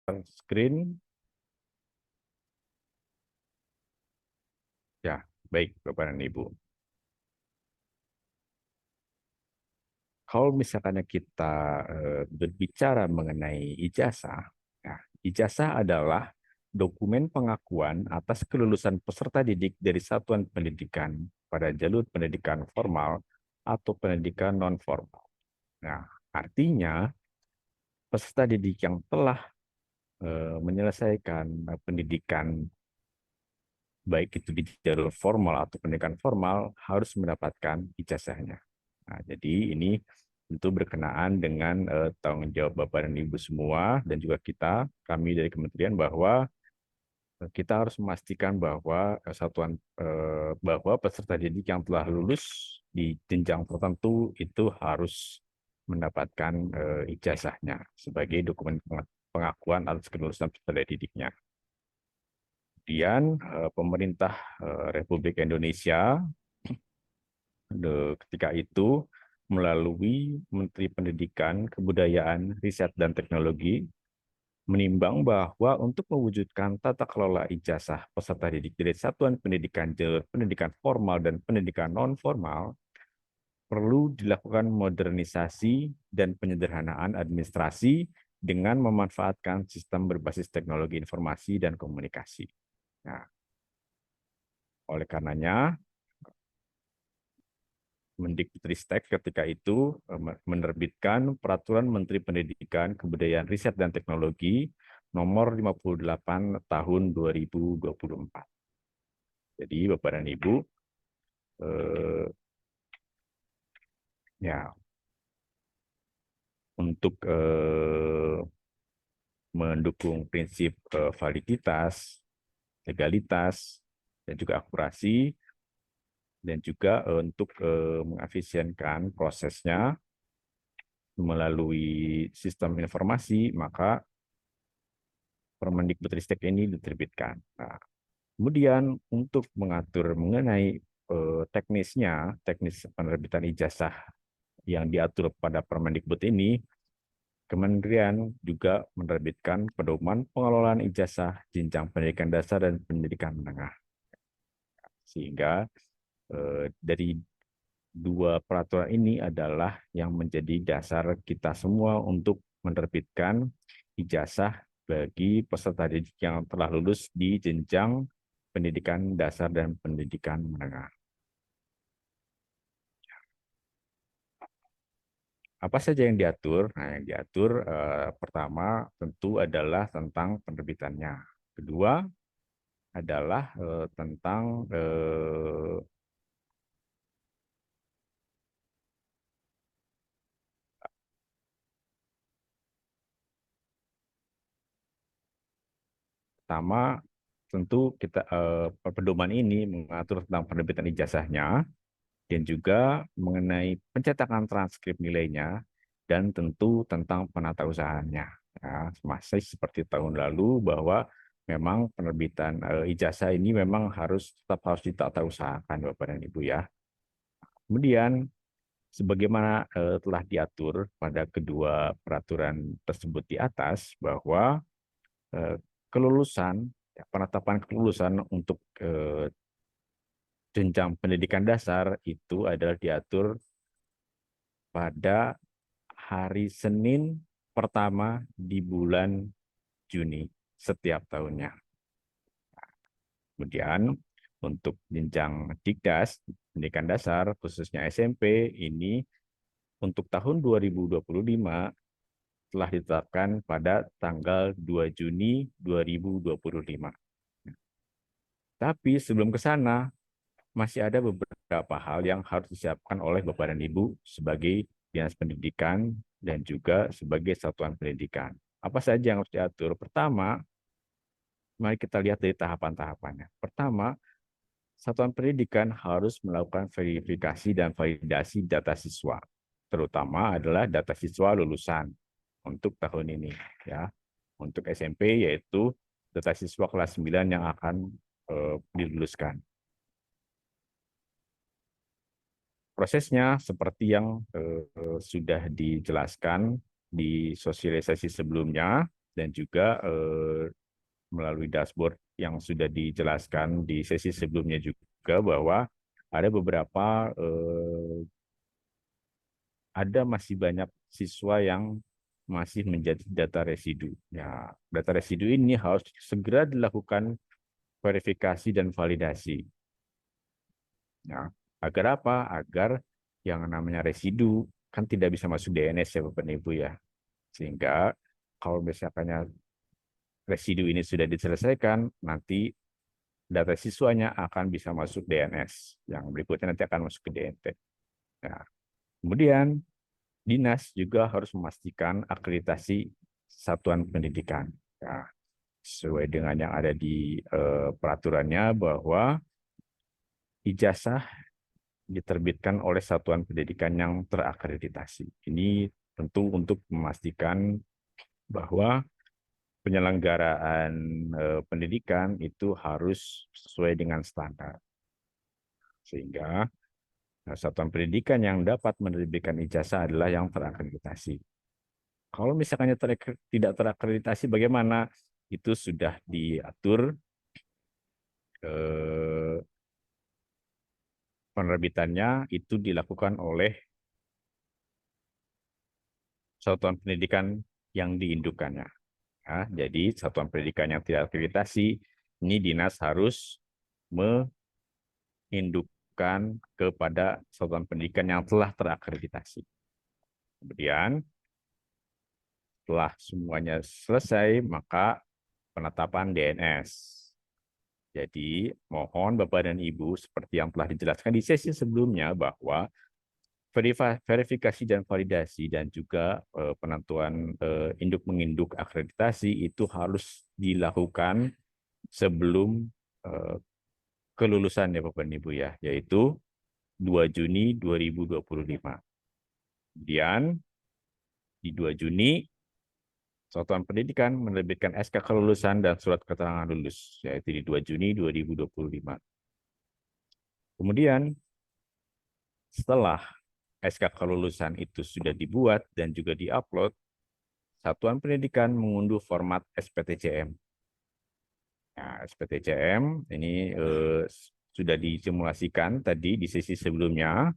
screen. Ya, baik Bapak dan Ibu. Kalau misalkan kita berbicara mengenai ijazah, ya, ijazah adalah dokumen pengakuan atas kelulusan peserta didik dari satuan pendidikan pada jalur pendidikan formal atau pendidikan non-formal. Nah, artinya peserta didik yang telah menyelesaikan pendidikan baik itu di jalur formal atau pendidikan formal harus mendapatkan ijazahnya. Nah, jadi ini tentu berkenaan dengan tanggung jawab Bapak dan Ibu semua dan juga kami dari kementerian bahwa kita harus memastikan bahwa bahwa peserta didik yang telah lulus di jenjang tertentu itu harus mendapatkan ijazahnya sebagai dokumen pengakuan atas kelulusan peserta didiknya. Kemudian pemerintah Republik Indonesia ketika itu melalui Menteri Pendidikan, Kebudayaan, Riset, dan Teknologi menimbang bahwa untuk mewujudkan tata kelola ijazah peserta didik dari satuan pendidikan jalur pendidikan formal dan pendidikan non-formal perlu dilakukan modernisasi dan penyederhanaan administrasi dengan memanfaatkan sistem berbasis teknologi informasi dan komunikasi. Nah, oleh karenanya, Mendikbudristek ketika itu menerbitkan Peraturan Menteri Pendidikan, Kebudayaan, Riset, dan Teknologi nomor 58 tahun 2024. Jadi Bapak dan Ibu, ya untuk mendukung prinsip validitas, legalitas, dan juga akurasi, dan juga untuk mengefisienkan prosesnya melalui sistem informasi, maka Permendikbudristek ini diterbitkan. Nah, kemudian untuk mengatur mengenai teknis penerbitan ijazah yang diatur pada Permendikbud ini, Kementerian juga menerbitkan pedoman pengelolaan ijazah jenjang pendidikan dasar dan pendidikan menengah. Sehingga dari dua peraturan ini adalah yang menjadi dasar kita semua untuk menerbitkan ijazah bagi peserta didik yang telah lulus di jenjang pendidikan dasar dan pendidikan menengah. Apa saja yang diatur? Nah, yang diatur pertama tentu adalah tentang penerbitannya. Kedua adalah tentang pertama tentu pedoman ini mengatur tentang penerbitan ijazahnya dan juga mengenai pencetakan transkrip nilainya dan tentu tentang penata usahanya. Ya, masih seperti tahun lalu bahwa memang penerbitan ijazah ini memang tetap harus ditata usahakan Bapak dan Ibu ya. Kemudian sebagaimana telah diatur pada kedua peraturan tersebut di atas bahwa eh, kelulusan penetapan kelulusan untuk jenjang pendidikan dasar itu adalah diatur pada hari Senin pertama di bulan Juni setiap tahunnya. Kemudian untuk jenjang Dikdas, pendidikan dasar, khususnya SMP, ini untuk tahun 2025 telah ditetapkan pada tanggal 2 Juni 2025. Tapi sebelum ke sana, masih ada beberapa hal yang harus disiapkan oleh Bapak dan Ibu sebagai Dinas Pendidikan dan juga sebagai satuan pendidikan. Apa saja yang harus diatur? Pertama, mari kita lihat dari tahapan-tahapannya. Pertama, satuan pendidikan harus melakukan verifikasi dan validasi data siswa, terutama adalah data siswa lulusan untuk tahun ini. Ya, untuk SMP yaitu data siswa kelas 9 yang akan diluluskan. Prosesnya seperti yang sudah dijelaskan di sosialisasi sebelumnya, dan juga melalui dashboard yang sudah dijelaskan di sesi sebelumnya juga bahwa ada beberapa ada masih banyak siswa yang masih menjadi data residu. Ya, data residu ini harus segera dilakukan verifikasi dan validasi. Ya, agar apa? Agar yang namanya residu kan tidak bisa masuk DNS ya Bapak dan Ibu ya. Sehingga kalau misalkannya residu ini sudah diselesaikan, nanti data siswanya akan bisa masuk DNS. Yang berikutnya nanti akan masuk ke DNT. Nah, kemudian dinas juga harus memastikan akreditasi satuan pendidikan. Ya, sesuai dengan yang ada di peraturannya bahwa ijazah diterbitkan oleh satuan pendidikan yang terakreditasi. Ini tentu untuk memastikan bahwa penyelenggaraan pendidikan itu harus sesuai dengan standar. Sehingga satuan pendidikan yang dapat menerbitkan ijazah adalah yang terakreditasi. Kalau misalnya tidak terakreditasi, bagaimana? Itu sudah diatur eh, penerbitannya itu dilakukan oleh satuan pendidikan yang diindukannya. Ya, jadi satuan pendidikan yang tidak akreditasi, ini dinas harus mengindukkan kepada satuan pendidikan yang telah terakreditasi. Kemudian setelah semuanya selesai, maka penetapan DNS. Jadi, mohon Bapak dan Ibu, seperti yang telah dijelaskan di sesi sebelumnya, bahwa verifikasi dan validasi dan juga penentuan induk menginduk akreditasi itu harus dilakukan sebelum kelulusan ya Bapak dan Ibu ya, yaitu 2 Juni 2025. Kemudian di 2 Juni Satuan Pendidikan menerbitkan SK kelulusan dan surat keterangan lulus, yaitu di 2 Juni 2025. Kemudian setelah SK kelulusan itu sudah dibuat dan juga diupload, Satuan Pendidikan mengunduh format SPTJM. Nah, SPTJM ini sudah disimulasikan tadi di sesi sebelumnya.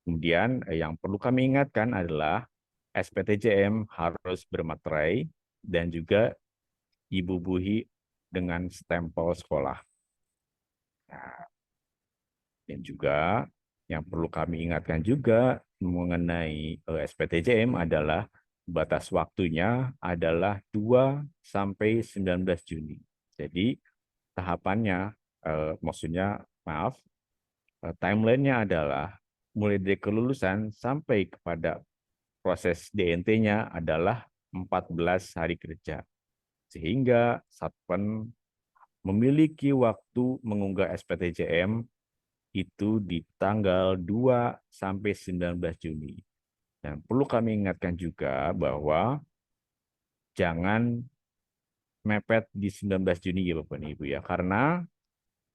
Kemudian yang perlu kami ingatkan adalah SPTJM harus bermaterai dan juga dibubuhi dengan stempel sekolah. Nah, dan juga yang perlu kami ingatkan juga mengenai SPTJM adalah batas waktunya adalah 2 sampai 19 Juni. Jadi tahapannya, maksudnya maaf, timeline-nya adalah mulai dari kelulusan sampai kepada proses DNT-nya adalah 14 hari kerja. Sehingga Satpen memiliki waktu mengunggah SPTJM itu di tanggal 2 sampai 19 Juni. Dan perlu kami ingatkan juga bahwa jangan mepet di 19 Juni ya Bapak dan Ibu ya, karena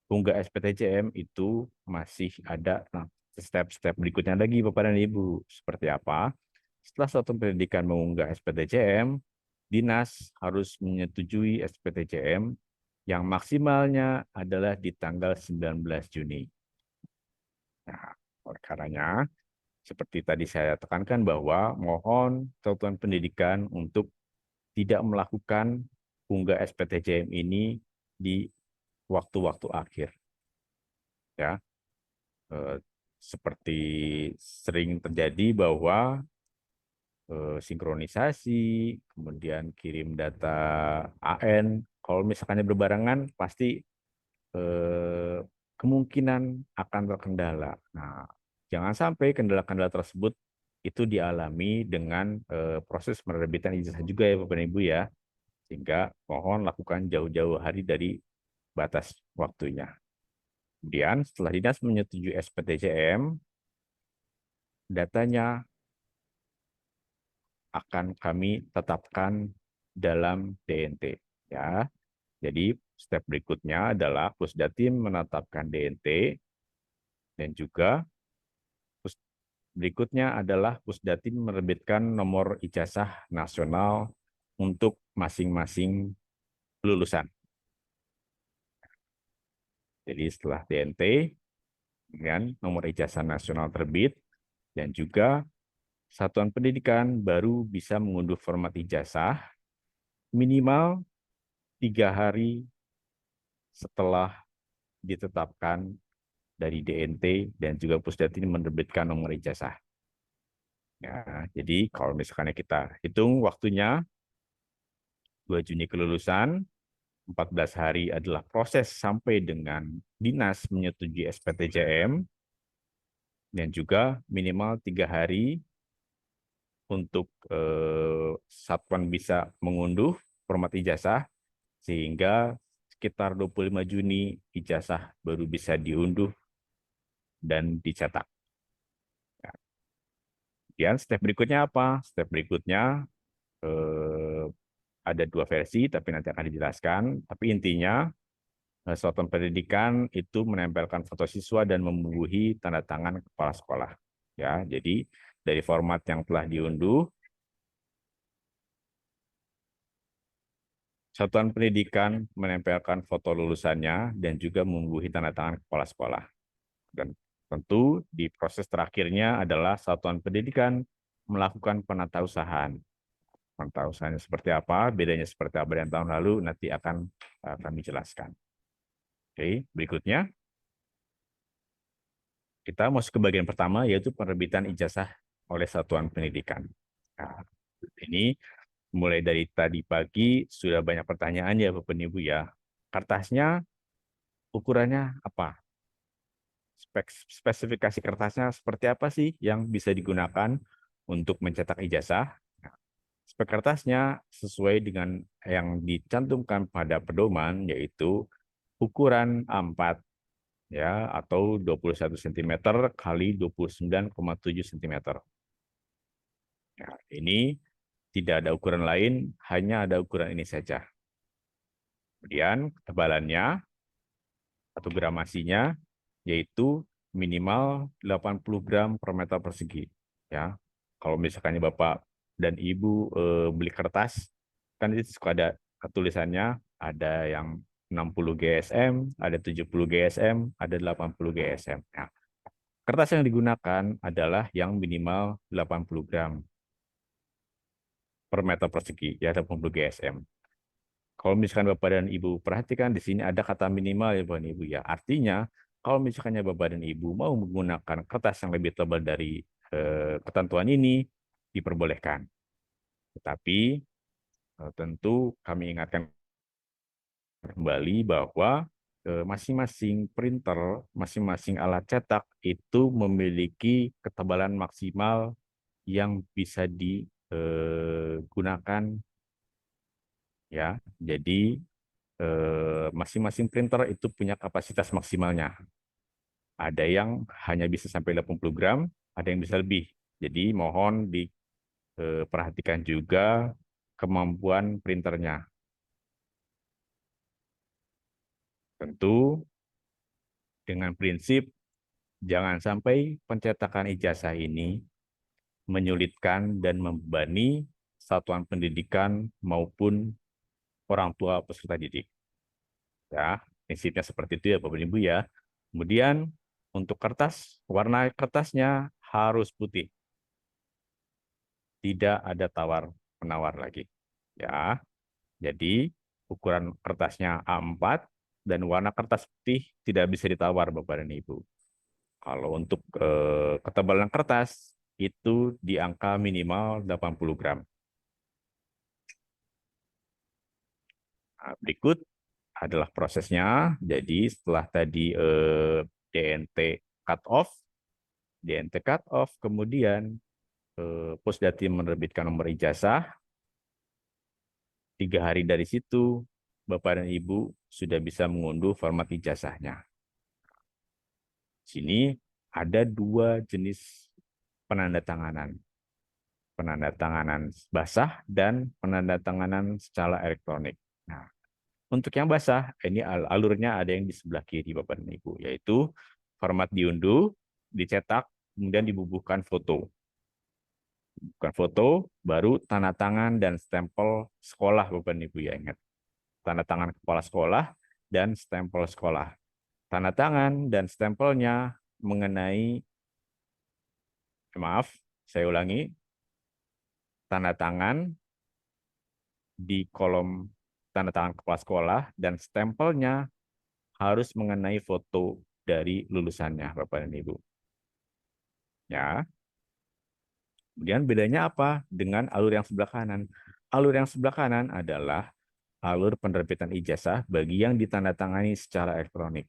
unggah SPTJM itu masih ada step-step berikutnya lagi Bapak dan Ibu. Seperti apa? Setelah satu pendidikan mengunggah SPTJM, dinas harus menyetujui SPTJM yang maksimalnya adalah di tanggal 19 Juni. Nah, oleh karenanya, seperti tadi saya tekankan bahwa mohon satuan pendidikan untuk tidak melakukan unggah SPTJM ini di waktu-waktu akhir. Ya, seperti sering terjadi bahwa sinkronisasi, kemudian kirim data AN, kalau misalkannya berbarengan pasti kemungkinan akan terkendala. Nah, jangan sampai kendala-kendala tersebut itu dialami dengan proses penerbitan ijazah juga ya Bapak dan Ibu ya. Sehingga mohon lakukan jauh-jauh hari dari batas waktunya. Kemudian setelah dinas menyetujui SPTJM, datanya akan kami tetapkan dalam DNT. Ya, jadi step berikutnya adalah Pusdatin menetapkan DNT dan juga berikutnya adalah Pusdatin menerbitkan nomor ijazah nasional untuk masing-masing lulusan. Jadi setelah DNT, kemudian nomor ijazah nasional terbit, dan juga satuan pendidikan baru bisa mengunduh format ijazah minimal 3 hari setelah ditetapkan dari DNT dan juga Pusdati menerbitkan nomor ijazah. Ya, jadi kalau misalkan kita hitung waktunya 2 Juni kelulusan, 14 hari adalah proses sampai dengan dinas menyetujui SPTJM, dan juga minimal 3 hari untuk satuan bisa mengunduh format ijazah, sehingga sekitar 25 Juni ijazah baru bisa diunduh dan dicetak. Kemudian step berikutnya apa? Step berikutnya ada 2 versi, tapi nanti akan dijelaskan. Tapi intinya, satuan pendidikan itu menempelkan foto siswa dan membubuhi tanda tangan kepala sekolah. Ya, jadi dari format yang telah diunduh, satuan pendidikan menempelkan foto lulusannya dan juga membubuhi tanda tangan kepala sekolah. Dan tentu di proses terakhirnya adalah satuan pendidikan melakukan penatausahaan. Penatausahaannya seperti apa, bedanya seperti apa dengan tahun lalu, nanti akan kami jelaskan. Oke, berikutnya kita masuk ke bagian pertama, yaitu penerbitan ijazah oleh satuan pendidikan. Nah, ini mulai dari tadi pagi sudah banyak pertanyaan ya Bapak dan Ibu ya. Kertasnya ukurannya apa? Spesifikasi kertasnya seperti apa sih yang bisa digunakan untuk mencetak ijazah? Nah, spek kertasnya sesuai dengan yang dicantumkan pada pedoman, yaitu ukuran A4 ya, atau 21 cm kali 29,7 cm. Ya, ini tidak ada ukuran lain, hanya ada ukuran ini saja. Kemudian ketebalannya atau gramasinya yaitu minimal 80 gram per meter persegi. Ya, kalau misalkan Bapak dan Ibu beli kertas, kan itu suka ada tulisannya, ada yang 60 GSM, ada 70 GSM, ada 80 GSM. Nah, kertas yang digunakan adalah yang minimal 80 gram per meter persegi, ya 80 GSM. Kalau misalkan Bapak dan Ibu perhatikan di sini ada kata minimal ya Bapak dan Ibu ya. Artinya kalau misalkannya Bapak dan Ibu mau menggunakan kertas yang lebih tebal dari ketentuan ini, diperbolehkan. Tetapi tentu kami ingatkan kembali bahwa masing-masing printer, masing-masing alat cetak itu memiliki ketebalan maksimal yang bisa digunakan ya. Jadi masing-masing printer itu punya kapasitas maksimalnya. Ada yang hanya bisa sampai 80 gram, ada yang bisa lebih. Jadi mohon diperhatikan juga kemampuan printernya. Tentu dengan prinsip jangan sampai pencetakan ijazah ini menyulitkan dan membebani satuan pendidikan maupun orang tua peserta didik. Ya, prinsipnya seperti itu ya Bapak Ibu ya. Kemudian untuk kertas, warna kertasnya harus putih. Tidak ada tawar-menawar lagi. Ya, jadi ukuran kertasnya A4 dan warna kertas putih tidak bisa ditawar Bapak dan Ibu. Kalau untuk ketebalan kertas itu di angka minimal 80 gram. Nah, berikut adalah prosesnya. Jadi setelah tadi DNT cut off, kemudian Pusdati menerbitkan nomor ijazah. 3 hari dari situ, Bapak dan Ibu sudah bisa mengunduh format ijazahnya. Sini ada 2 jenis penandatanganan. Penandatanganan basah dan penandatanganan secara elektronik. Nah, untuk yang basah, ini alurnya ada yang di sebelah kiri Bapak dan Ibu, yaitu format diunduh, dicetak, kemudian dibubuhkan foto. Bukan foto, baru tanda tangan dan stempel sekolah, Bapak dan Ibu ya, ingat. Tanda tangan kepala sekolah dan stempel sekolah. Tanda tangan dan stempelnya mengenai, maaf, saya ulangi, tanda tangan di kolom tanda tangan kepala sekolah dan stempelnya harus mengenai foto dari lulusannya, Bapak dan Ibu. Ya. Kemudian bedanya apa dengan alur yang sebelah kanan? Alur yang sebelah kanan adalah alur penerbitan ijazah bagi yang ditandatangani secara elektronik.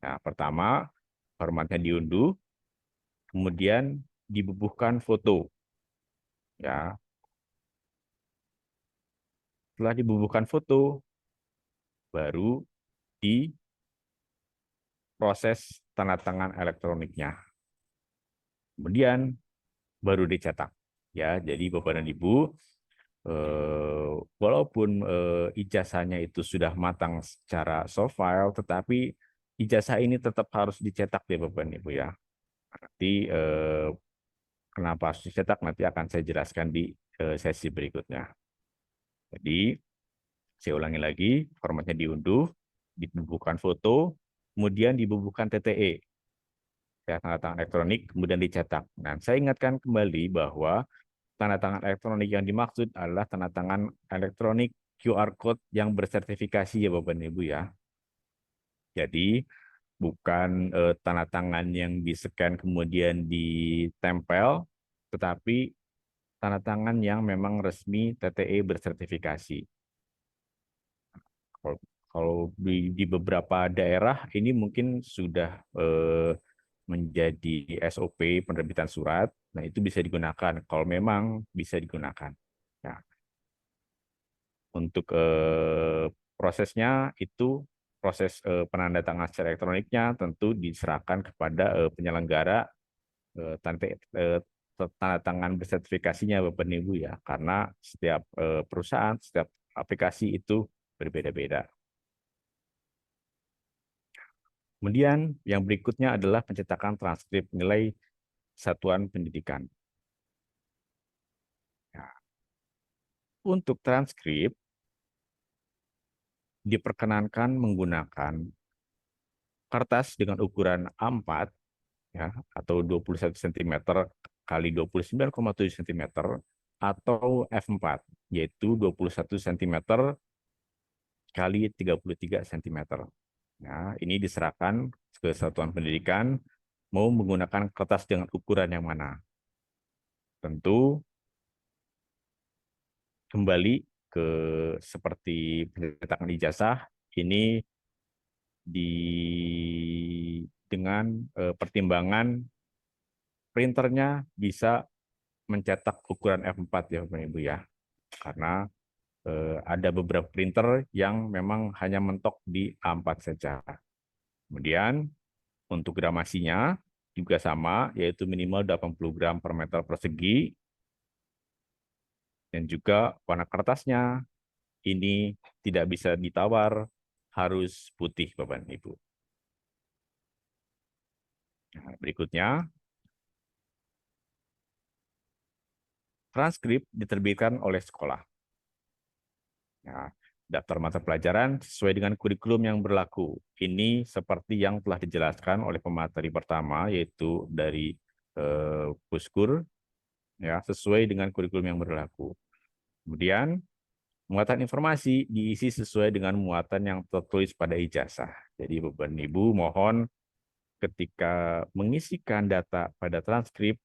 Nah, pertama, formatnya diunduh, kemudian dibubuhkan foto. Ya, setelah dibubuhkan foto, baru diproses tanda tangan elektroniknya. Kemudian baru dicetak. Ya, jadi Bapak dan Ibu, walaupun ijazahnya itu sudah matang secara soft file, tetapi ijazah ini tetap harus dicetak ya Bapak dan Ibu ya. Nanti kenapa harus dicetak nanti akan saya jelaskan di sesi berikutnya. Jadi saya ulangi lagi, formatnya diunduh, dibubuhkan foto, kemudian dibubuhkan TTE, ya, tanda tangan elektronik, kemudian dicetak. Nah, saya ingatkan kembali bahwa tanda tangan elektronik yang dimaksud adalah tanda tangan elektronik QR code yang bersertifikasi ya Bapak dan Ibu ya. Jadi bukan tanda tangan yang di-scan kemudian ditempel, tetapi tanda tangan yang memang resmi TTE bersertifikasi. Kalau di beberapa daerah ini mungkin sudah menjadi SOP penerbitan surat, nah itu bisa digunakan kalau memang bisa digunakan. Ya. Untuk prosesnya itu proses penandatanganan secara elektroniknya tentu diserahkan kepada penyelenggara tanda tangan bersertifikasinya Bapak dan Ibu ya, karena setiap perusahaan, setiap aplikasi itu berbeda-beda. Kemudian yang berikutnya adalah pencetakan transkrip nilai satuan pendidikan. Nah, untuk transkrip diperkenankan menggunakan kertas dengan ukuran A4 ya, atau 21 cm kali 29,7 cm atau F4 yaitu 21 cm kali 33 cm. Ya, ini diserahkan ke satuan pendidikan mau menggunakan kertas dengan ukuran yang mana. Tentu kembali ke seperti pencetakan ijazah ini dengan pertimbangan printernya bisa mencetak ukuran F4 ya Bapak Ibu ya. Karena ada beberapa printer yang memang hanya mentok di A4 saja. Kemudian untuk gramasinya juga sama, yaitu minimal 80 gram per meter persegi. Dan juga warna kertasnya ini tidak bisa ditawar, harus putih Bapak dan Ibu. Nah, berikutnya, transkrip diterbitkan oleh sekolah. Nah, daftar mata pelajaran sesuai dengan kurikulum yang berlaku. Ini seperti yang telah dijelaskan oleh pemateri pertama, yaitu dari Puskur, ya, sesuai dengan kurikulum yang berlaku. Kemudian, muatan informasi diisi sesuai dengan muatan yang tertulis pada ijazah. Jadi, Bapak dan Ibu mohon ketika mengisikan data pada transkrip,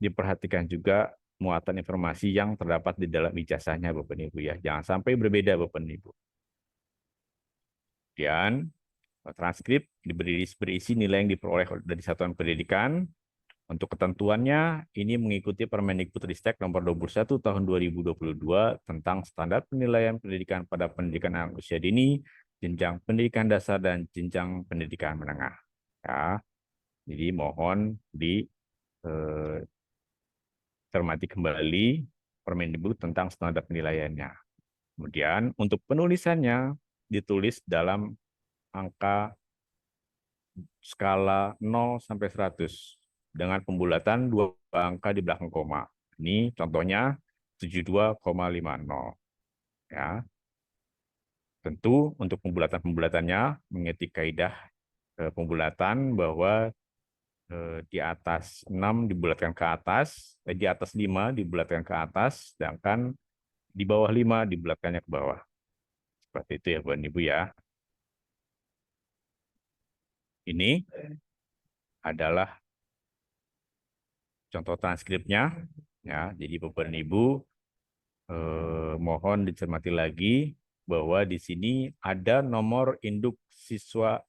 diperhatikan juga muatan informasi yang terdapat di dalam ijazahnya Bapak dan Ibu ya. Jangan sampai berbeda Bapak dan Ibu. Kemudian transkrip berisi nilai yang diperoleh dari satuan pendidikan. Untuk ketentuannya, ini mengikuti Permendikbudristek nomor 21 tahun 2022 tentang standar penilaian pendidikan pada pendidikan anak usia dini, jenjang pendidikan dasar, dan jenjang pendidikan menengah. Ya, jadi mohon cermati kembali Permendikbud tentang standar penilaiannya. Kemudian untuk penulisannya ditulis dalam angka skala 0 sampai 100 dengan pembulatan 2 angka di belakang koma. Ini contohnya 72,50. Ya. Tentu untuk pembulatan-pembulatannya mengikuti kaidah pembulatan bahwa di atas 6 dibulatkan ke atas, di atas 5 dibulatkan ke atas, sedangkan di bawah 5 dibulatkannya ke bawah. Seperti itu ya, Bapak Ibu ya. Ini adalah contoh transkripnya. Ya, jadi Bapak dan Ibu mohon dicermati lagi bahwa di sini ada nomor induk siswa,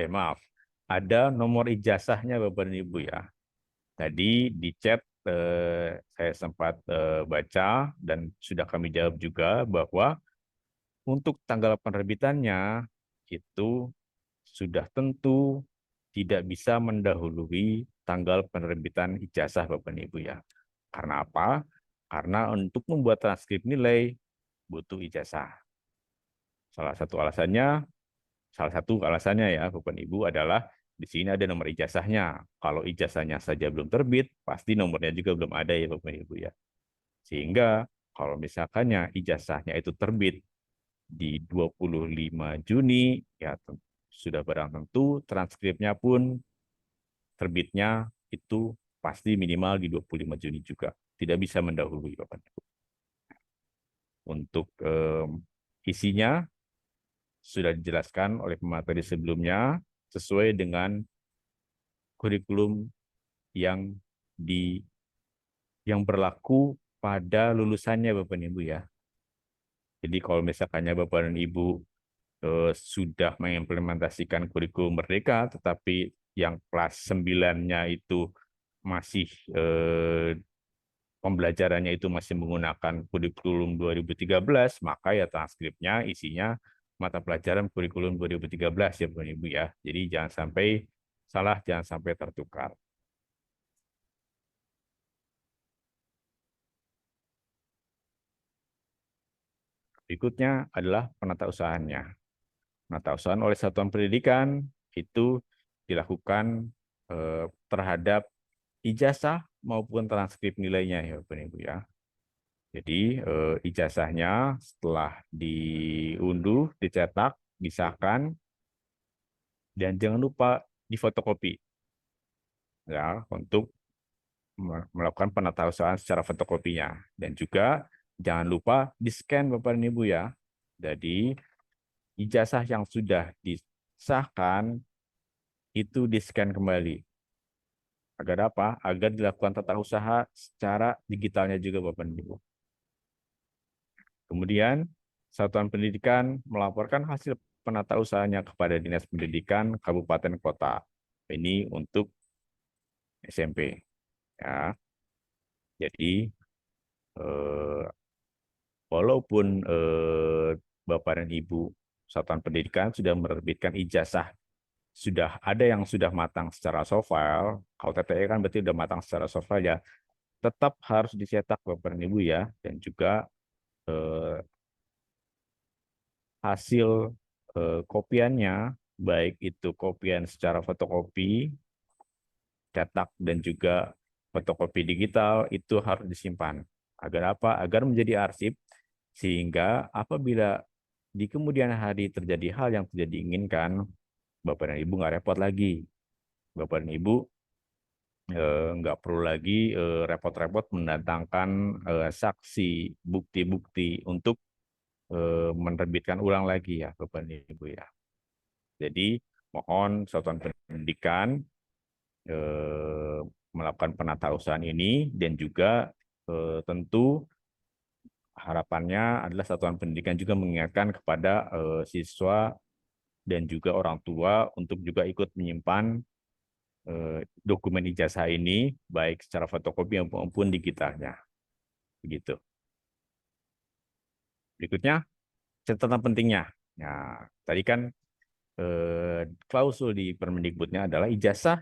maaf, ada nomor ijazahnya Bapak dan Ibu ya. Tadi di chat saya sempat baca dan sudah kami jawab juga bahwa untuk tanggal penerbitannya itu sudah tentu tidak bisa mendahului tanggal penerbitan ijazah Bapak dan Ibu ya. Karena apa? Karena untuk membuat transkrip nilai butuh ijazah. Salah satu alasannya ya Bapak dan Ibu adalah di sini ada nomor ijazahnya. Kalau ijazahnya saja belum terbit, pasti nomornya juga belum ada ya Bapak dan Ibu ya. Sehingga kalau misalkannya ijazahnya itu terbit di 25 Juni, ya sudah barang tentu transkripnya pun terbitnya itu pasti minimal di 25 Juni juga. Tidak bisa mendahului Bapak Ibu. Untuk isinya sudah dijelaskan oleh pemateri sebelumnya sesuai dengan kurikulum yang yang berlaku pada lulusannya Bapak dan Ibu ya. Jadi kalau misalkannya Bapak dan Ibu sudah mengimplementasikan kurikulum Merdeka, tetapi yang kelas 9-nya itu masih pembelajarannya itu masih menggunakan kurikulum 2013, maka ya transkripnya isinya mata pelajaran kurikulum 2013 ya Bapak Ibu ya. Jadi jangan sampai salah, jangan sampai tertukar. Berikutnya adalah penatausahaannya. Penatausahaan oleh satuan pendidikan itu dilakukan terhadap ijazah maupun transkrip nilainya ya Bapak Ibu ya. Jadi ijazahnya setelah diunduh, dicetak, disahkan, dan jangan lupa difotokopi ya untuk melakukan penatausahaan secara fotokopinya. Dan juga jangan lupa di-scan Bapak dan Ibu ya. Jadi ijazah yang sudah disahkan itu di-scan kembali. Agar apa? Agar dilakukan tata usaha secara digitalnya juga Bapak dan Ibu. Kemudian Satuan Pendidikan melaporkan hasil penata usahanya kepada Dinas Pendidikan Kabupaten Kota. Ini untuk SMP. Ya. Jadi walaupun Bapak dan Ibu Satuan Pendidikan sudah menerbitkan ijazah, sudah ada yang sudah matang secara soft file, kalau TTE kan berarti sudah matang secara soft file ya, tetap harus dicetak Bapak dan Ibu ya, dan juga hasil kopiannya, baik itu kopian secara fotokopi, cetak, dan juga fotokopi digital, itu harus disimpan. Agar apa? Agar menjadi arsip, sehingga apabila di kemudian hari terjadi hal yang tidak diinginkan, Bapak dan Ibu nggak repot lagi. Bapak dan Ibu nggak perlu lagi repot-repot mendatangkan saksi, bukti-bukti untuk menerbitkan ulang lagi ya Bapak dan Ibu ya. Jadi mohon Satuan Pendidikan melakukan penatausahaan ini, dan juga tentu harapannya adalah Satuan Pendidikan juga mengingatkan kepada siswa dan juga orang tua untuk juga ikut menyimpan dokumen ijazah ini baik secara fotokopi maupun digitalnya. Begitu. Berikutnya catatan pentingnya. Nah, tadi kan klausul di Permendikbudnya adalah ijazah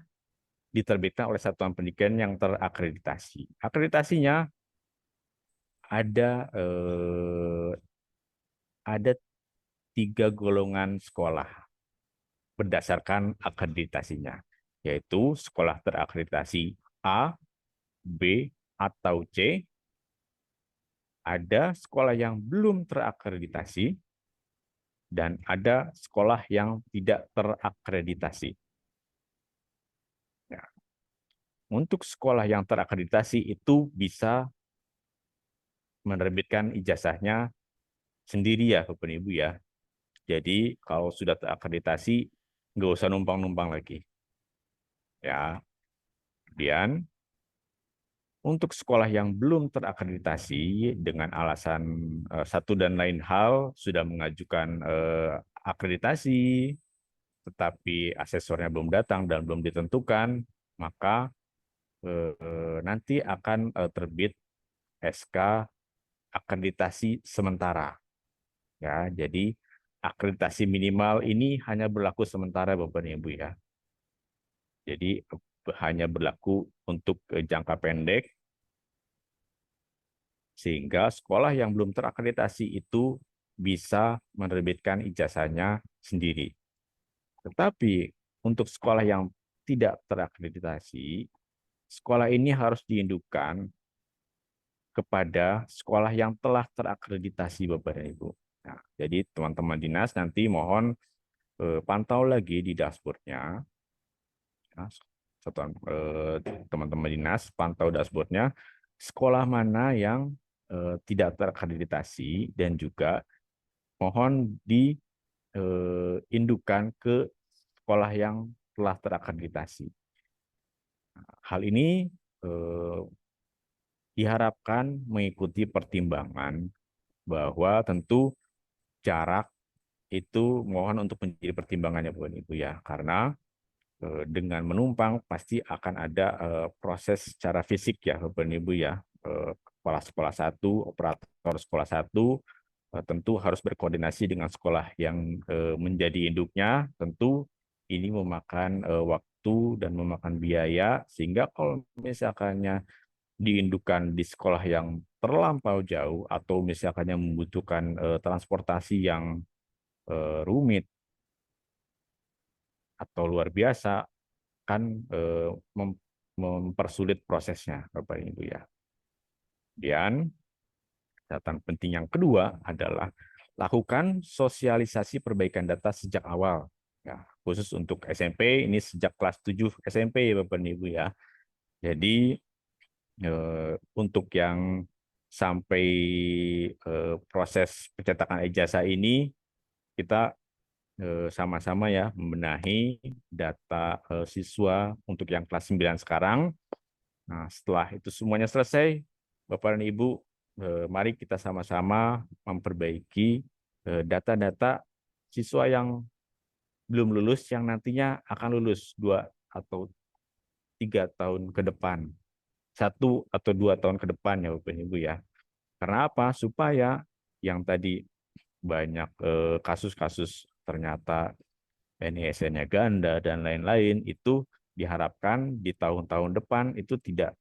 diterbitkan oleh satuan pendidikan yang terakreditasi. Akreditasinya ada 3 golongan sekolah berdasarkan akreditasinya, yaitu sekolah terakreditasi A, B, atau C, ada sekolah yang belum terakreditasi dan ada sekolah yang tidak terakreditasi. Ya. Untuk sekolah yang terakreditasi itu bisa menerbitkan ijazahnya sendiri ya Bapak Ibu ya. Jadi kalau sudah terakreditasi nggak usah numpang-numpang lagi. Ya. Kemudian untuk sekolah yang belum terakreditasi dengan alasan satu dan lain hal sudah mengajukan akreditasi, tetapi asesornya belum datang dan belum ditentukan, maka nanti akan terbit SK akreditasi sementara. Ya, jadi akreditasi minimal ini hanya berlaku sementara, Bapak dan Ibu ya. Jadi hanya berlaku untuk jangka pendek, sehingga sekolah yang belum terakreditasi itu bisa menerbitkan ijazahnya sendiri. Tetapi untuk sekolah yang tidak terakreditasi, sekolah ini harus diindukkan kepada sekolah yang telah terakreditasi, Bapak dan Ibu. Nah, jadi teman-teman dinas nanti mohon pantau lagi di dashboardnya. Nah, teman-teman dinas pantau dashboardnya sekolah mana yang tidak terakreditasi dan juga mohon diindukan ke sekolah yang telah terakreditasi. Hal ini eh, diharapkan mengikuti pertimbangan bahwa tentu jarak itu mohon untuk menjadi pertimbangannya Bapak Ibu ya, karena dengan menumpang pasti akan ada proses secara fisik ya Bapak Ibu ya. Kepala sekolah satu, operator sekolah satu tentu harus berkoordinasi dengan sekolah yang menjadi induknya. Tentu ini memakan waktu dan memakan biaya, sehingga kalau misalkannya diindukan di sekolah yang terlampau jauh atau misalkan yang membutuhkan transportasi yang rumit atau luar biasa, kan mempersulit prosesnya, Bapak Ibu ya. Kemudian catatan penting yang kedua adalah lakukan sosialisasi perbaikan data sejak awal. Ya, khusus untuk SMP ini sejak kelas 7 SMP ya Bapak Ibu ya. Jadi untuk yang sampai proses pencetakan ijazah ini kita sama-sama ya membenahi data siswa untuk yang kelas 9 sekarang. Nah, setelah itu semuanya selesai, Bapak dan Ibu, mari kita sama-sama memperbaiki data-data siswa yang belum lulus, yang nantinya akan lulus 2 atau 3 tahun ke depan. 1 atau 2 tahun ke depan ya Bapak dan Ibu ya. Karena apa? Supaya yang tadi banyak kasus-kasus ternyata NISN-nya ganda dan lain-lain, itu diharapkan di tahun-tahun depan itu tidak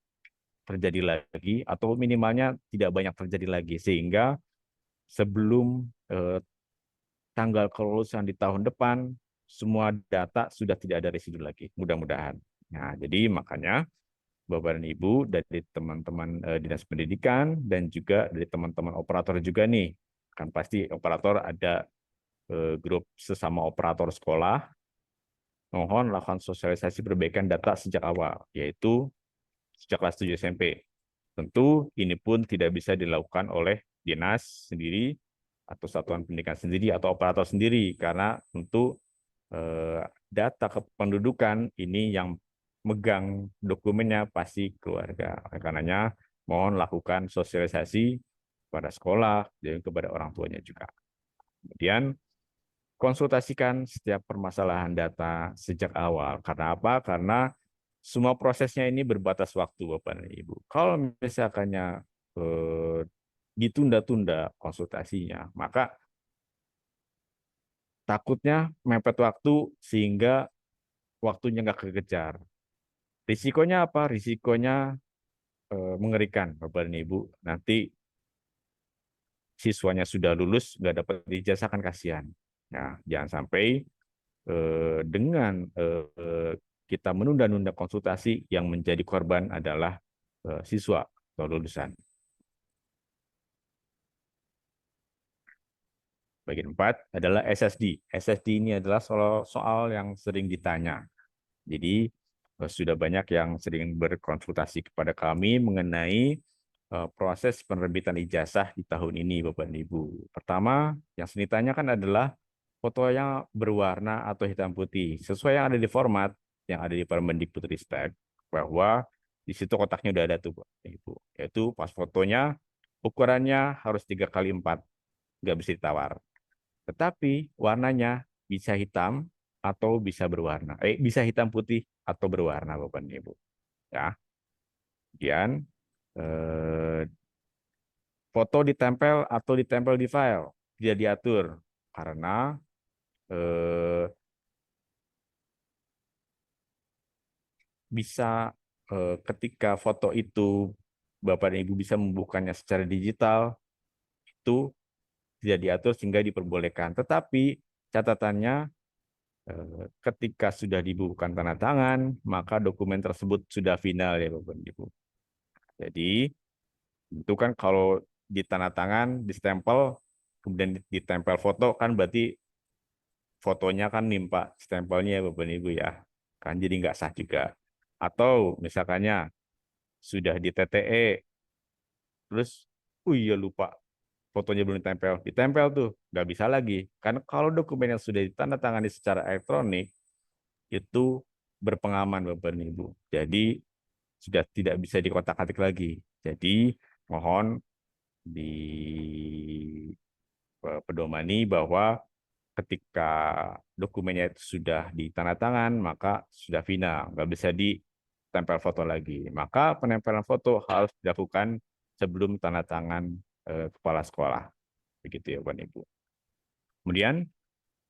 terjadi lagi atau minimalnya tidak banyak terjadi lagi, sehingga sebelum tanggal kelulusan di tahun depan semua data sudah tidak ada residu lagi, mudah-mudahan. Nah, jadi makanya Bapak dan Ibu dari teman-teman Dinas Pendidikan dan juga dari teman-teman operator juga nih, kan pasti operator ada grup sesama operator sekolah, mohon lakukan sosialisasi perbaikan data sejak awal, yaitu sejak kelas 7 SMP. Tentu ini pun tidak bisa dilakukan oleh dinas sendiri atau satuan pendidikan sendiri atau operator sendiri, karena tentu data kependudukan ini yang megang dokumennya pasti keluarga. Oleh karenanya mohon lakukan sosialisasi kepada sekolah dan kepada orang tuanya juga. Kemudian konsultasikan setiap permasalahan data sejak awal. Karena apa? Karena semua prosesnya ini berbatas waktu, Bapak dan Ibu. Kalau misalkannya ditunda-tunda konsultasinya, maka takutnya mepet waktu sehingga waktunya nggak kekejar. Risikonya apa? Risikonya mengerikan, Bapak dan Ibu. Nanti siswanya sudah lulus, nggak dapat ijazah, kan kasihan. Nah, jangan sampai dengan kita menunda-nunda konsultasi, yang menjadi korban adalah siswa. atau lulusan. Bagian 4 adalah SSD. SSD ini adalah soal yang sering ditanya. Jadi sudah banyak yang sering berkonsultasi kepada kami mengenai proses penerbitan ijazah di tahun ini, Bapak dan Ibu. Pertama, yang sering ditanyakan adalah fotonya berwarna atau hitam putih, sesuai yang ada di format yang ada di Permendikbudristek, bahwa di situ kotaknya udah ada tuh, Bapak dan Ibu. Yaitu pas fotonya ukurannya harus 3x4, nggak bisa ditawar. Tetapi warnanya bisa hitam atau bisa berwarna. Bisa hitam putih atau berwarna, Bapak dan Ibu. Ya. Kemudian eh, foto ditempel atau ditempel di file tidak diatur karena eh, bisa ketika foto itu Bapak dan Ibu bisa membukanya secara digital itu tidak diatur sehingga diperbolehkan. Tetapi catatannya ketika sudah dibubuhkan tanda tangan, maka dokumen tersebut sudah final ya Bapak dan Ibu. Jadi itu kan kalau ditandatangan, distempel, kemudian ditempel foto kan berarti fotonya kan nimpa stempelnya ya Bapak dan Ibu ya. Kan jadi nggak sah juga. Atau misalkannya sudah di TTE, terus, iya lupa fotonya belum ditempel. Ditempel tuh, nggak bisa lagi. Karena kalau dokumen yang sudah ditandatangani secara elektronik, itu berpengaman Bapak dan Ibu. Jadi sudah tidak bisa dikotak-atik lagi. Jadi mohon dipedomani bahwa ketika dokumennya itu sudah ditandatangan, maka sudah final, nggak bisa ditempel foto lagi. Maka penempelan foto harus dilakukan sebelum tanda tangan kepala sekolah. Begitu ya, Bapak Ibu. Kemudian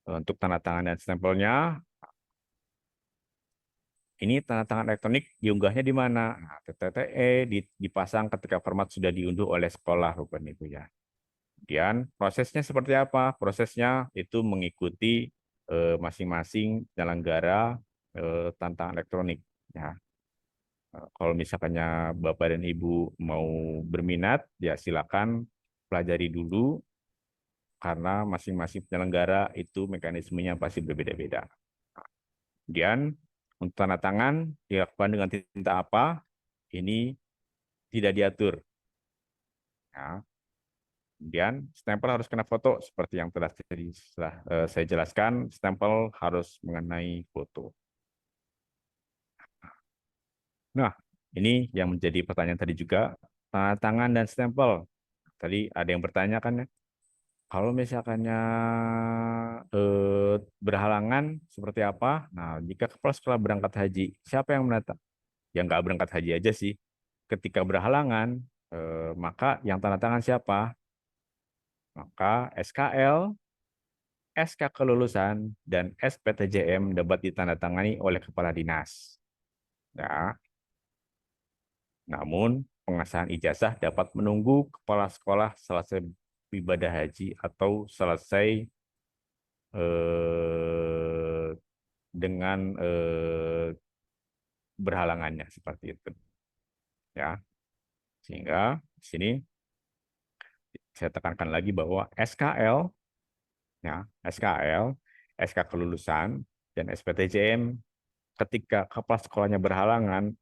untuk tanda tangan dan stempelnya, ini tanda tangan elektronik diunggahnya di mana? Nah, TTE dipasang ketika format sudah diunduh oleh sekolah, Bapak Ibu ya. Kemudian prosesnya seperti apa? Prosesnya itu mengikuti masing-masing penyelenggara tantangan elektronik. Ya, kalau misalkannya Bapak dan Ibu mau berminat, ya silakan pelajari dulu karena masing-masing penyelenggara itu mekanismenya pasti berbeda-beda. Kemudian untuk tanda tangan dilakukan dengan tinta apa? Ini tidak diatur. Ya, kemudian stempel harus kena foto seperti yang telah saya jelaskan, stempel harus mengenai foto. Nah, ini yang menjadi pertanyaan tadi juga, tanda tangan dan stempel. Tadi ada yang bertanya kan ya, kalau misalkannya berhalangan seperti apa? Nah, jika kepala sekolah berangkat haji, siapa yang menata? Yang nggak berangkat haji aja sih. Ketika berhalangan, maka yang tanda tangan siapa? Maka SKL, SK kelulusan, dan SPTJM dapat ditandatangani oleh kepala dinas. Ya. Namun, pengesahan ijazah dapat menunggu kepala sekolah selesai ibadah haji atau selesai eh, dengan berhalangannya seperti itu. Ya, sehingga di sini saya tekankan lagi bahwa SKL, ya, SKL, SK kelulusan, dan SPTJM ketika kepala sekolahnya berhalangan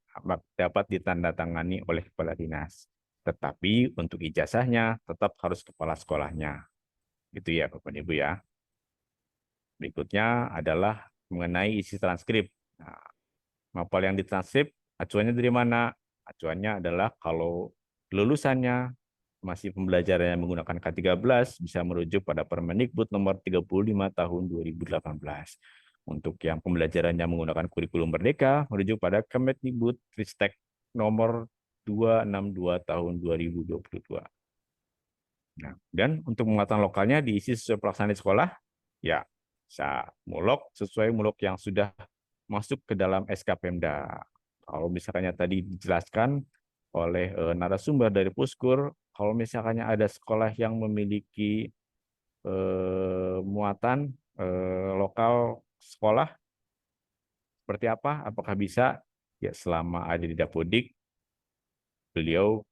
dapat ditandatangani oleh kepala dinas. Tetapi untuk ijazahnya tetap harus kepala sekolahnya. Gitu ya Bapak Ibu ya. Berikutnya adalah mengenai isi transkrip. Nah, mapel yang ditranskrip acuannya dari mana? Acuannya adalah kalau lulusannya masih pembelajarannya menggunakan K13 bisa merujuk pada Permendikbud nomor 35 tahun 2018. Untuk yang pembelajarannya menggunakan kurikulum merdeka merujuk pada Kemendikbud Ristek nomor 262 tahun 2022. Nah, dan untuk muatan lokalnya diisi sesuai pelaksanaan di sekolah, ya bisa mulok sesuai mulok yang sudah masuk ke dalam SK Pemda. Kalau misalkannya tadi dijelaskan oleh narasumber dari Puskur, kalau misalkannya ada sekolah yang memiliki muatan lokal sekolah seperti apa? Apakah bisa? Ya selama ada di Dapodik, beliau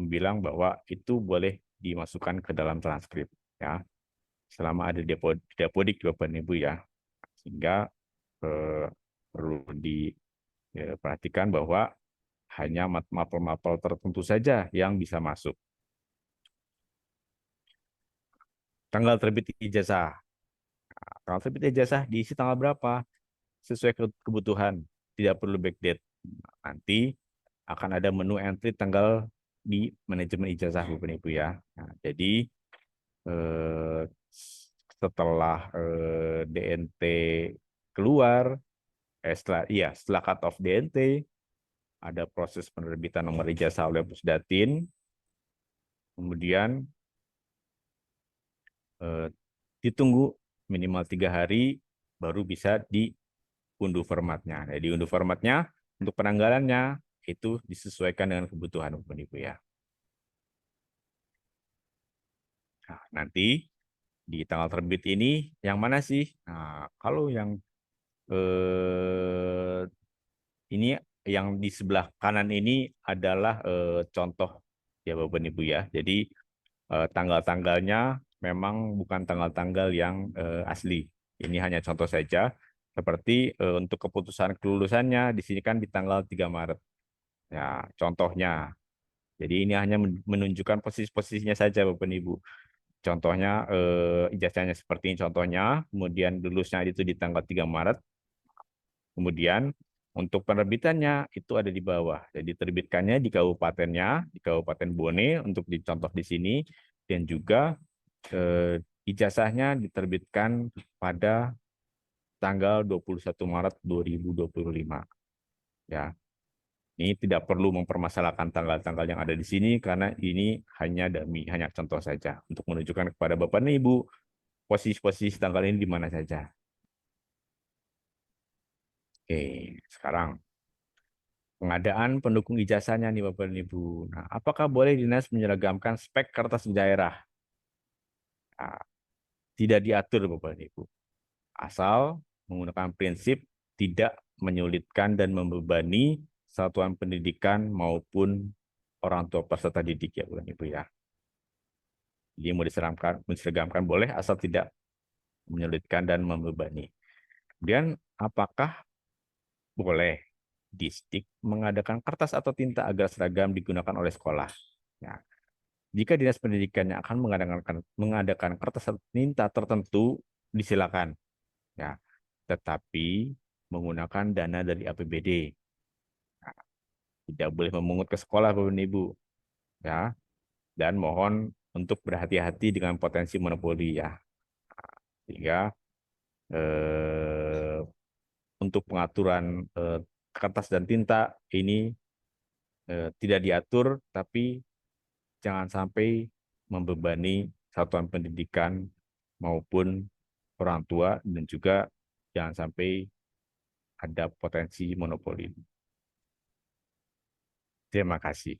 bilang bahwa itu boleh dimasukkan ke dalam transkrip, ya, selama ada diapodik Bapak dan Ibu, ya, sehingga perlu diperhatikan bahwa hanya mapel-mapel tertentu saja yang bisa masuk. Tanggal terbit ijazah. Tanggal terbit ijazah diisi tanggal berapa? Sesuai kebutuhan, tidak perlu backdate. Nanti akan ada menu entry tanggal di manajemen ijazah Bapak Ibu, ya. Nah, jadi eh, setelah DNT keluar, setelah cut off DNT, ada proses penerbitan nomor ijazah oleh Pusdatin, kemudian eh, ditunggu minimal 3 hari baru bisa diunduh formatnya. Nah, diunduh formatnya untuk penanggalannya itu disesuaikan dengan kebutuhan Bapak Ibu, ya. Nah, nanti di tanggal terbit ini yang mana sih? Nah, kalau yang ini yang di sebelah kanan ini adalah contoh, ya Bapak Ibu, ya. Jadi tanggal-tanggalnya memang bukan tanggal-tanggal yang asli. Ini hanya contoh saja. Seperti untuk keputusan kelulusannya di sini kan di tanggal 3 Maret. Ya, contohnya. Jadi ini hanya menunjukkan posisi-posisinya saja Bapak Ibu. Contohnya ijazahnya seperti ini contohnya, kemudian lulusnya itu di tanggal 3 Maret. Kemudian untuk penerbitannya itu ada di bawah. Jadi terbitkannya di kabupatennya, di Kabupaten Bone untuk dicontoh di sini, dan juga ijazahnya diterbitkan pada tanggal 21 Maret 2025. Ya, ini tidak perlu mempermasalahkan tanggal-tanggal yang ada di sini karena ini hanya hanya contoh saja untuk menunjukkan kepada Bapak dan Ibu posisi-posisi tanggal ini di mana saja. Oke, sekarang pengadaan pendukung ijazahnya nih Bapak dan Ibu. Nah, apakah boleh dinas menyeragamkan spek kertas daerah? Nah, tidak diatur Bapak dan Ibu. Asal menggunakan prinsip tidak menyulitkan dan membebani satuan pendidikan maupun orang tua peserta didik, ya Bapak dan Ibu, ya. Jadi mau diseragamkan boleh asal tidak menyulitkan dan membebani. Kemudian apakah boleh Distrik mengadakan kertas atau tinta agar seragam digunakan oleh sekolah? Ya, jika dinas pendidikannya akan mengadakan kertas atau tinta tertentu, disilakan. Ya, tetapi menggunakan dana dari APBD. Nah, tidak boleh memungut ke sekolah, Bapak dan Ibu. Ya, dan mohon untuk berhati-hati dengan potensi monopoli, ya. Sehingga eh, untuk pengaturan kertas dan tinta ini tidak diatur, tapi jangan sampai membebani satuan pendidikan maupun orang tua, dan juga jangan sampai ada potensi monopoli. Terima kasih.